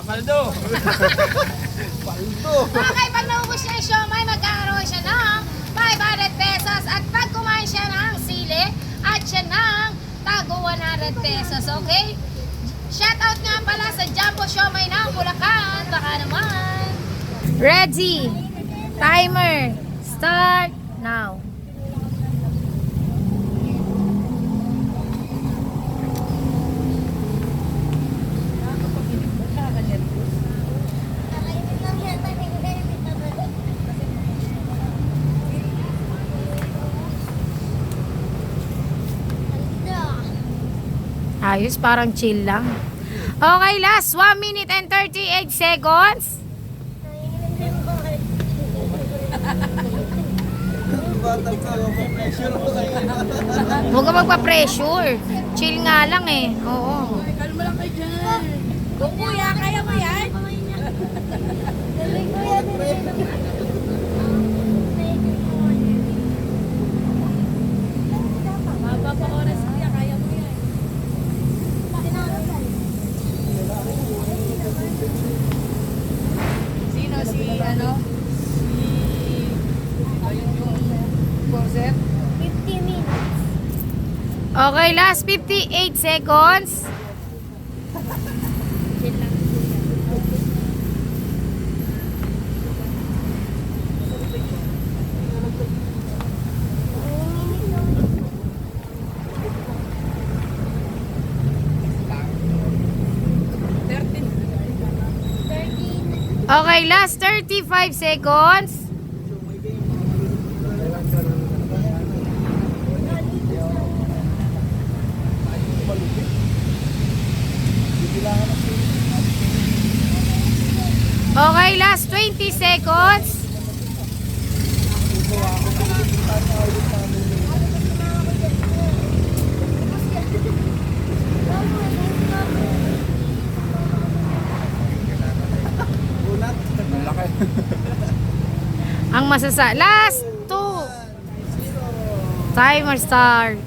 Paldo. Paldo. Okay, pag naubos niya yung siomay, magkakaroon siya ng 500 pesos. At pag kumain siya ng sili, at siya ng tago 100 pesos. Okay? Shoutout nga pala sa Jumbo Siomay ng Bulacan. Baka naman. Ready. Timer. Start now. Ayos, parang chill lang. Okay, last 1 minute and 38 seconds. Huwag ka magpa-pressure. Chill nga lang eh. Oo. Kalma lang kayo dyan. Kung kuya, kaya mo yan? Maba pa oras kuya, kaya mo yan. Sino? Si ano? Ayun yung corset? 50 minutes. Okay, last 58 seconds. Okay, last 35 seconds. Okay, last 20 seconds. Ang last 2. Timer start.